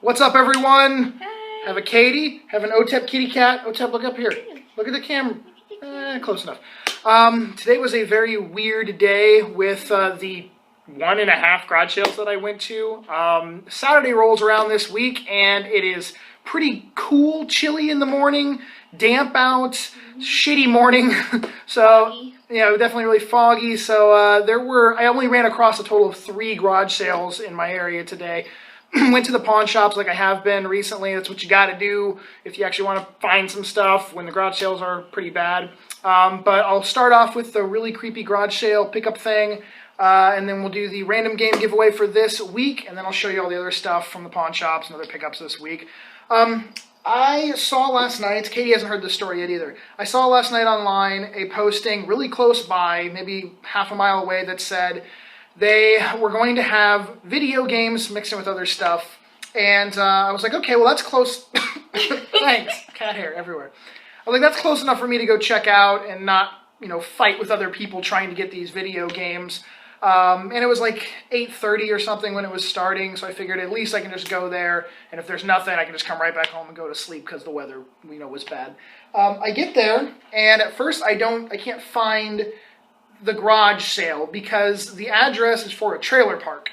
What's up, everyone? Hi. Have a Katie, have an OTEP kitty cat. OTEP, look up here. Look at the camera. Close enough. Today was a very weird day with the 1.5 garage sales that I went to. Saturday rolls around this week, and it is pretty cool, chilly in the morning, damp out, shitty morning. So, Foggy. yeah, definitely really foggy. So I only ran across a total of 3 garage sales in my area today. Went to the pawn shops like I have been recently. That's what you got to do if you actually want to find some stuff when the garage sales are pretty bad. But I'll start off with the really creepy garage sale pickup thing. And then we'll do the random game giveaway for this week. And then I'll show you all the other stuff from the pawn shops and other pickups this week. I saw last night, Katie hasn't heard this story yet either. I saw last night online a posting really close by, maybe half a mile away, that said they were going to have video games mixed in with other stuff. And I was like, okay, well, that's close. Thanks. Cat hair everywhere. I was like, that's close enough for me to go check out and not, fight with other people trying to get these video games. And it was like 8:30 or something when it was starting, so I figured at least I can just go there, and if there's nothing, I can just come right back home and go to sleep because the weather, was bad. I get there, and at first I can't find the garage sale because the address is for a trailer park.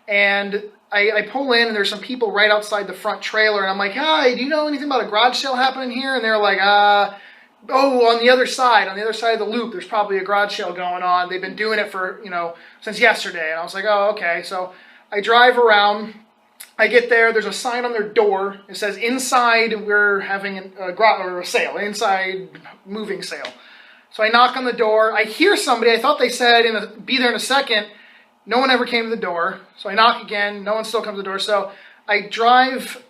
And I pull in, and there's some people right outside the front trailer, and I'm like, hi, do you know anything about a garage sale happening here? And they're like, on the other side of the loop, there's probably a garage sale going on. They've been doing it for, since yesterday. And I was like, oh, okay. So I drive around. I get there. There's a sign on their door. It says, inside, we're having a sale, inside moving sale. So I knock on the door. I hear somebody. I thought they said, be there in a second. No one ever came to the door. So I knock again. No one still comes to the door. So I drive.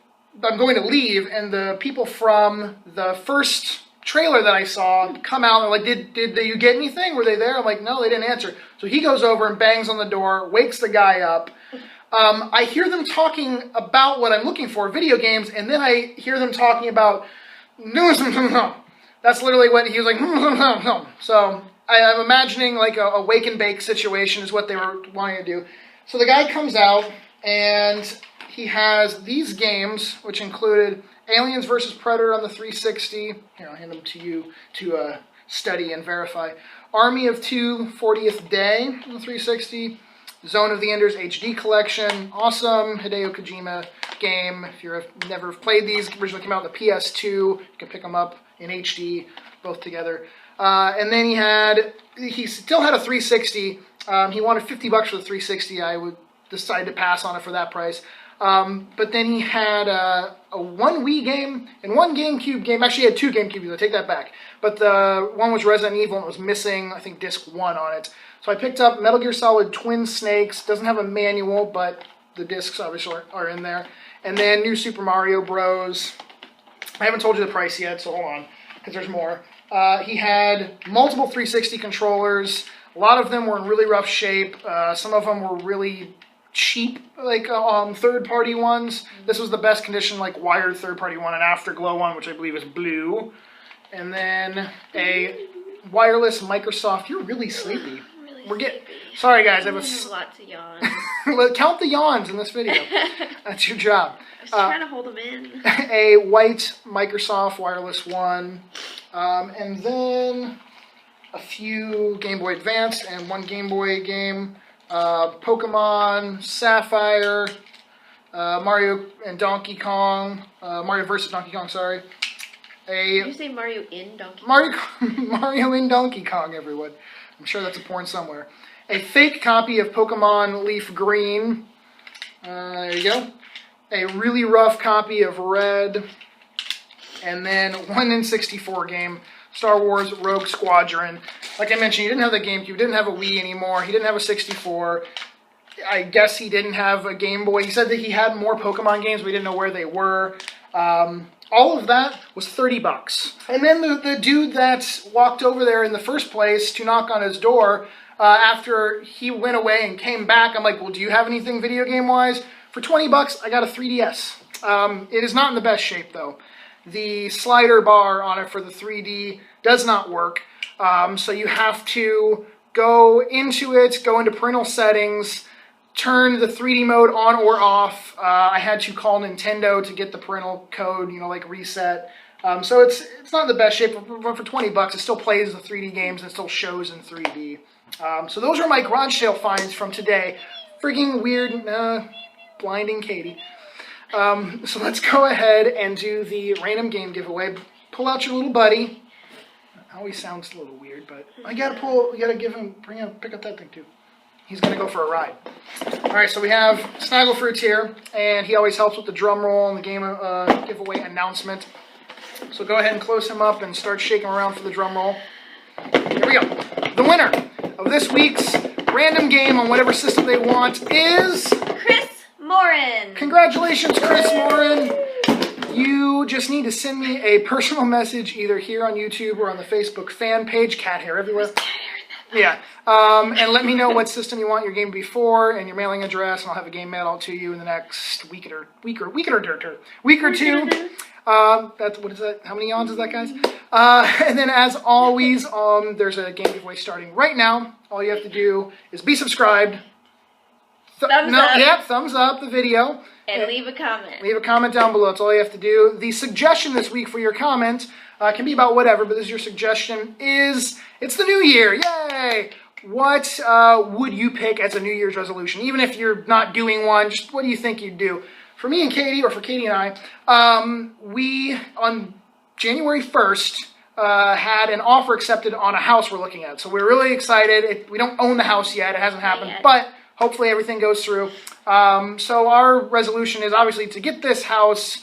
I'm going to leave, and the people from the first trailer that I saw come out and they're like, did you get anything? Were they there? I'm like, no, they didn't answer. So he goes over and bangs on the door, wakes the guy up. I hear them talking about what I'm looking for, video games, and then I hear them talking about, that's literally what he was like, so I'm imagining like a wake and bake situation is what they were wanting to do. So the guy comes out, and he has these games, which included Aliens vs. Predator on the 360. Here, I'll hand them to you to study and verify. Army of Two, 40th Day on the 360. Zone of the Enders HD Collection. Awesome Hideo Kojima game. If you've never played these, originally came out on the PS2. You can pick them up in HD, both together. And then he still had a 360. He wanted $50 for the 360. I would decide to pass on it for that price. But then he had a one Wii game and one GameCube game. Actually, he had 2 GameCube games. I take that back. But the one was Resident Evil, and it was missing, I think, disc 1 on it. So I picked up Metal Gear Solid Twin Snakes. Doesn't have a manual, but the discs obviously are in there. And then New Super Mario Bros. I haven't told you the price yet, so hold on, because there's more. He had multiple 360 controllers. A lot of them were in really rough shape. Some of them were really cheap, like third-party ones. This was the best condition, like wired third-party one, an Afterglow one, which I believe is blue. And then a wireless Microsoft. You're really sleepy. Sorry, guys. I have a lot to yawn. Count the yawns in this video. That's your job. I was trying to hold them in. A white Microsoft wireless one. And then a few Game Boy Advance and one Game Boy game. Pokemon, Sapphire, Mario and Donkey Kong, Mario vs. Donkey Kong, sorry. Did you say Mario in Donkey Kong? Mario in Donkey Kong, everyone. I'm sure that's a porn somewhere. A fake copy of Pokemon Leaf Green. There you go. A really rough copy of Red. And then one N64 game. Star Wars Rogue Squadron. Like I mentioned, he didn't have the GameCube, he didn't have a Wii anymore, he didn't have a 64. I guess he didn't have a Game Boy. He said that he had more Pokemon games, but we didn't know where they were. All of that was $30. And then the dude that walked over there in the first place to knock on his door, after he went away and came back, I'm like, well, do you have anything video game-wise? For $20, I got a 3DS. It is not in the best shape, though. The slider bar on it for the 3D does not work. So you have to go into parental settings, turn the 3D mode on or off. I had to call Nintendo to get the parental code, like reset. So it's not in the best shape, but for $20, it still plays the 3D games and it still shows in 3D. So those are my garage sale finds from today. Frigging weird, blinding Katie. So let's go ahead and do the random game giveaway. Pull out your little buddy. Always sounds a little weird, but you gotta pick up that thing too. He's gonna go for a ride. All right, so we have Snagglefruit here, and he always helps with the drum roll and the game giveaway announcement. So go ahead and close him up and start shaking him around for the drum roll. Here we go. The winner of this week's random game on whatever system they want is Chris Morin. Congratulations, Chris Morin. You just need to send me a personal message either here on YouTube or on the Facebook fan page. Cat hair everywhere. Yeah. And let me know what system you want your game to be for and your mailing address, and I'll have a game mailed out to you in the next week or two. What is that? How many yawns is that, guys? And then, as always, there's a game giveaway starting right now. All you have to do is be subscribed. Thumbs up. Yeah, thumbs up the video. And leave a comment. Leave a comment down below. That's all you have to do. The suggestion this week for your comment can be about whatever, but this is your suggestion it's the new year. Yay! What would you pick as a New Year's resolution? Even if you're not doing one, just what do you think you'd do? For me and Katie, or for Katie and I, we, on January 1st, had an offer accepted on a house we're looking at. So we're really excited. We don't own the house yet. It hasn't happened, but hopefully everything goes through. So our resolution is obviously to get this house,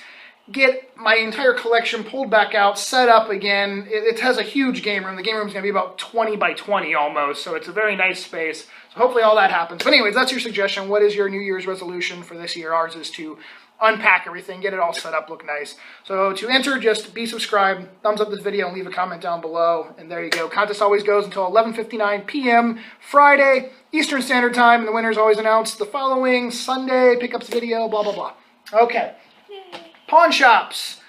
get my entire collection pulled back out, set up again. It has a huge game room. The game room is going to be about 20 by 20 almost, so it's a very nice space. So hopefully all that happens. But anyways, that's your suggestion. What is your New Year's resolution for this year? Ours is to unpack everything, get it all set up, look nice. So to enter, just be subscribed, thumbs up this video, and leave a comment down below. And there you go. Contest always goes until 11:59 p.m. Friday, Eastern Standard Time, and the winner is always announced the following Sunday. Pickups video, blah, blah, blah. Okay. Pawn shops.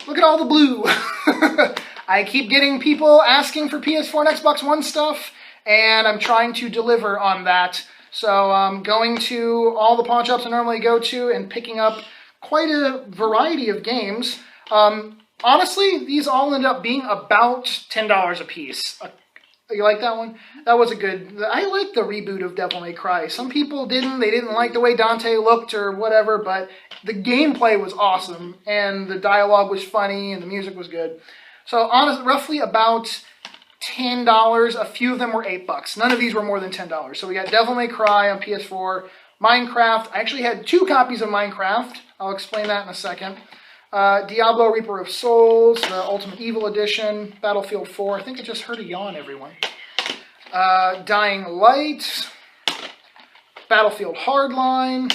Look at all the blue. I keep getting people asking for PS4 and Xbox One stuff, and I'm trying to deliver on that. So I'm going to all the pawn shops I normally go to and picking up quite a variety of games. Honestly, these all end up being about $10 a piece. You like that one? That was a good... I like the reboot of Devil May Cry. Some people didn't. They didn't like the way Dante looked or whatever, but the gameplay was awesome, and the dialogue was funny, and the music was good. So honestly, roughly about $10. A few of them were $8. None of these were more than $10. So we got Devil May Cry on PS4, Minecraft. I actually had 2 copies of Minecraft. I'll explain that in a second. Diablo Reaper of Souls, the Ultimate Evil Edition, Battlefield 4. I think I just heard a yawn, everyone. Dying Light, Battlefield Hardline,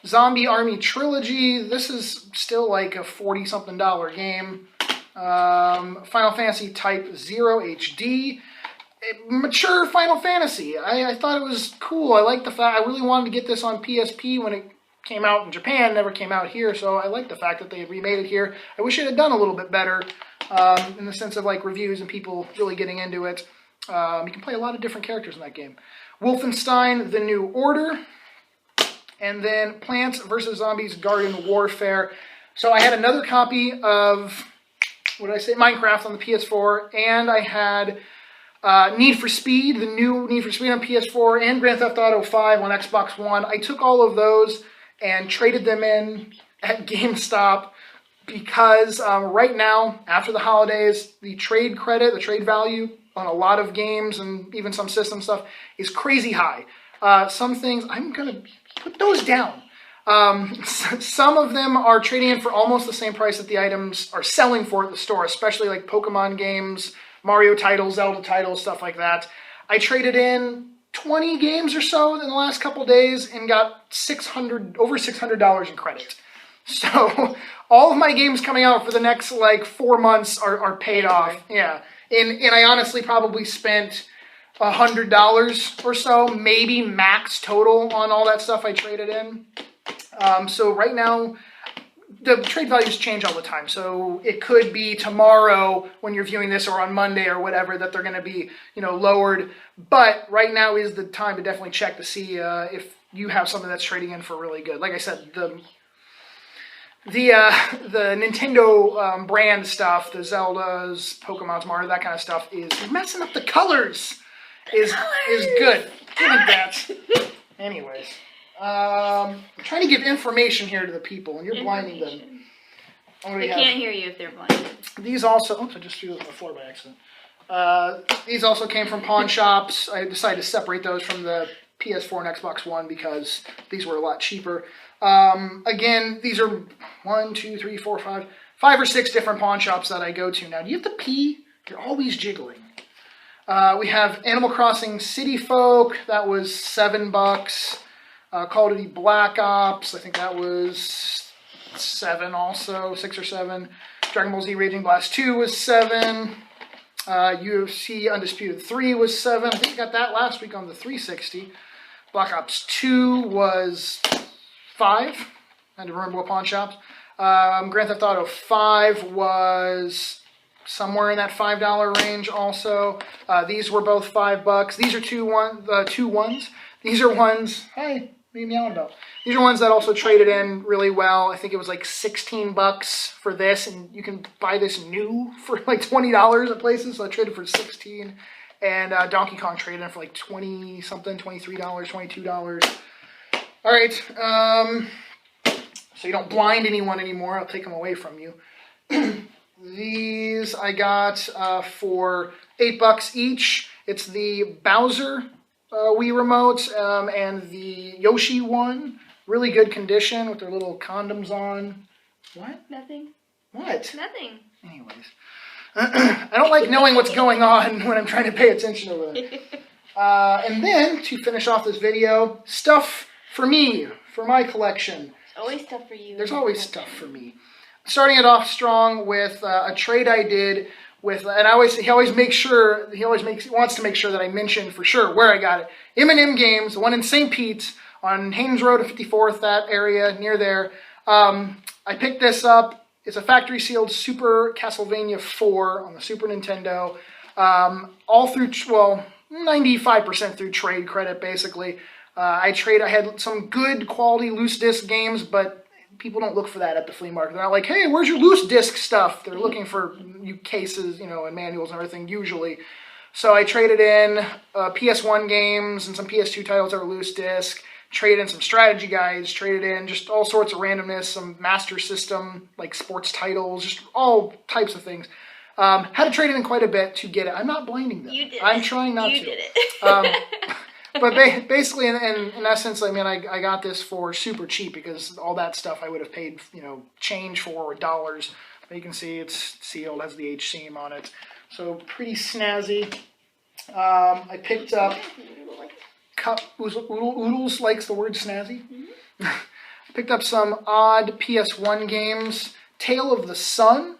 Zombie Army Trilogy. This is still like a $40-something game. Final Fantasy Type 0 HD. Mature Final Fantasy. I thought it was cool. I like the fact, I really wanted to get this on PSP when it came out in Japan, never came out here, so I like the fact that they remade it here. I wish it had done a little bit better in the sense of like reviews and people really getting into it. You can play a lot of different characters in that game. Wolfenstein: The New Order, and then Plants vs. Zombies Garden Warfare. So I had another copy of, what did I say, Minecraft on the PS4, and I had Need for Speed, the new Need for Speed on PS4, and Grand Theft Auto 5 on Xbox One. I took all of those and traded them in at GameStop because right now, after the holidays, the trade credit, the trade value on a lot of games and even some system stuff is crazy high. Some things, I'm going to put those down. Some of them are trading in for almost the same price that the items are selling for at the store, especially like Pokemon games, Mario titles, Zelda titles, stuff like that. I traded in 20 games or so in the last couple days and got over $600 in credit. So all of my games coming out for the next like 4 months are paid off. Yeah, and I honestly probably spent $100 or so, maybe max total on all that stuff I traded in. So right now, the trade values change all the time. So it could be tomorrow when you're viewing this, or on Monday or whatever, that they're going to be, lowered. But right now is the time to definitely check to see if you have something that's trading in for really good. Like I said, the Nintendo brand stuff, the Zeldas, Pokemon's, Mario, that kind of stuff is messing up the colors. Is good. Give me that. Anyways, I'm trying to give information here to the people, and you're blinding them. They can't hear you if they're blinded. These also, oops, I just threw those on the floor by accident. These also came from pawn shops. I decided to separate those from the PS4 and Xbox One because these were a lot cheaper. Again, these are 5 or 6 different pawn shops that I go to now. Do you have to pee? You're always jiggling. We have Animal Crossing City Folk. That was $7. Call of Duty Black Ops. I think that was 7 also, 6 or 7. Dragon Ball Z Raging Blast 2 was 7. UFC Undisputed 3 was 7. I think I got that last week on the 360. Black Ops 2 was 5. I had to remember what pawn shops. Grand Theft Auto 5 was somewhere in that $5 range also. These were both $5. These are two ones. These are ones, hey, what are you meowing about? These are ones that also traded in really well. I think it was like $16 for this, and you can buy this new for like $20 at places. So I traded for $16, and Donkey Kong traded in for like 20 something, $23, $22. All right, so you don't blind anyone anymore. I'll take them away from you. These I got for $8 each. It's the Bowser Wii remote and the Yoshi one. Really good condition with their little condoms on. What? Nothing. What? Nothing. Anyways. I don't like knowing what's going on when I'm trying to pay attention over there. And then, to finish off this video, stuff for me, for my collection. There's always stuff for you. There's always stuff for me. Starting it off strong with a trade I did with, and he always wants to make sure that I mention for sure where I got it. M&M Games, the one in St. Pete on Haynes Road and 54th, that area near there. I picked this up. It's a factory sealed Super Castlevania 4 on the Super Nintendo. All through, 95% through trade credit basically. I had some good quality loose disc games, but people don't look for that at the flea market. They're not like, hey, where's your loose disc stuff? They're looking for cases, and manuals and everything usually. So I traded in PS1 games and some PS2 titles that were loose disc. Traded in some strategy guides. Traded in just all sorts of randomness, some Master System, like sports titles, just all types of things. Had to trade in quite a bit to get it. I'm not blinding them. You did I'm trying not to. You did it. But basically, in essence, I mean, I got this for super cheap because all that stuff I would have paid, change for or dollars. But you can see it's sealed, has the H seam on it. So pretty snazzy. I picked up Oodles likes the word snazzy. Mm-hmm. I picked up some odd PS1 games. Tale of the Sun,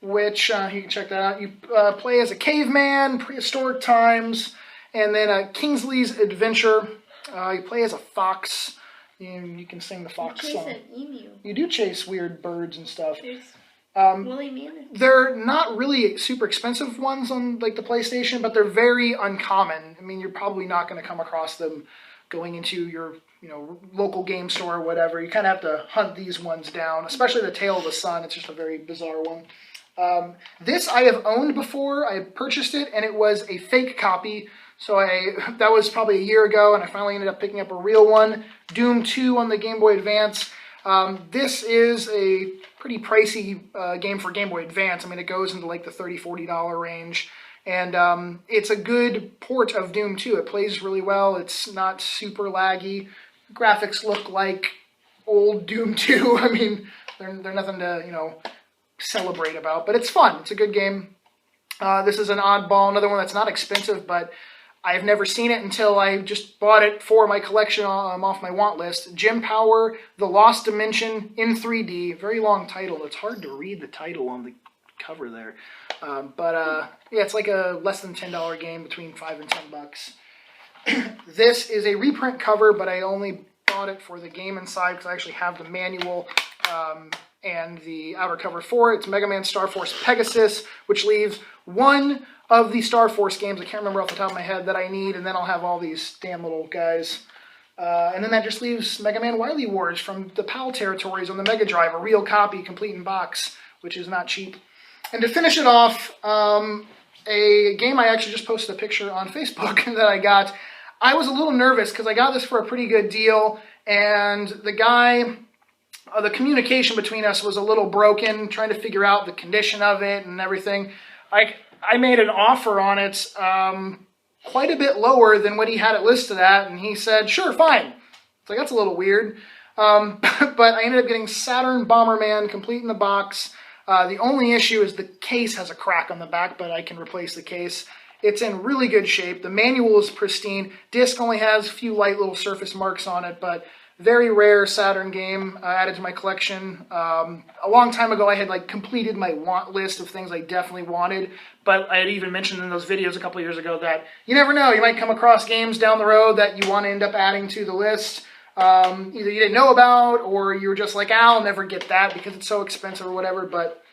which you can check that out. You play as a caveman, prehistoric times. And then Kingsley's Adventure, you play as a fox. You can sing the fox song. You chase an emu. You do chase weird birds and stuff. There's woolly mammoths. They're not really super expensive ones on like the PlayStation, but they're very uncommon. I mean, you're probably not going to come across them going into your local game store or whatever. You kind of have to hunt these ones down, especially the Tale of the Sun. It's just a very bizarre one. This I have owned before. I purchased it, and it was a fake copy. So that was probably a year ago, and I finally ended up picking up a real one. Doom 2 on the Game Boy Advance. This is a pretty pricey game for Game Boy Advance. I mean, it goes into like the $30, $40 range. And it's a good port of Doom 2. It plays really well. It's not super laggy. Graphics look like old Doom 2. I mean, they're nothing to, celebrate about. But it's fun. It's a good game. This is an oddball. Another one that's not expensive, but I've never seen it until I just bought it for my collection off my want list. Jim Power, The Lost Dimension in 3D. Very long title. It's hard to read the title on the cover there. Yeah, it's like a less than $10 game, between $5 and $10. This is a reprint cover, but I only bought it for the game inside because I actually have the manual and the outer cover for it. It's Mega Man Star Force Pegasus, which leaves one of the Star Force games, I can't remember off the top of my head, that I need, and then I'll have all these damn little guys. And then that just leaves Mega Man Wily Wars from the PAL territories on the Mega Drive, a real copy, complete in box, which is not cheap. And to finish it off, a game I actually just posted a picture on Facebook that I got. I was a little nervous because I got this for a pretty good deal, and the guy, the communication between us was a little broken, trying to figure out the condition of it and everything. I made an offer on it quite a bit lower than what he had it listed at, and he said, sure, fine. It's like, that's a little weird. But I ended up getting Saturn Bomberman complete in the box. The only issue is the case has a crack on the back, but I can replace the case. It's in really good shape. The manual is pristine. Disc only has a few light little surface marks on it, but very rare Saturn game added to my collection. A long time ago, I had completed my want list of things I definitely wanted, but I had even mentioned in those videos a couple years ago that you never know, you might come across games down the road that you want to end up adding to the list. Either you didn't know about, or you were just like, I'll never get that because it's so expensive or whatever, but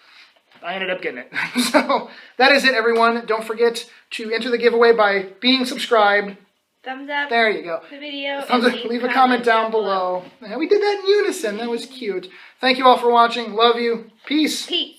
I ended up getting it. So that is it, everyone. Don't forget to enter the giveaway by being subscribed. Thumbs up. There you go. The video. Thumbs up. Leave a comment down below. Yeah, we did that in unison. That was cute. Thank you all for watching. Love you. Peace. Peace.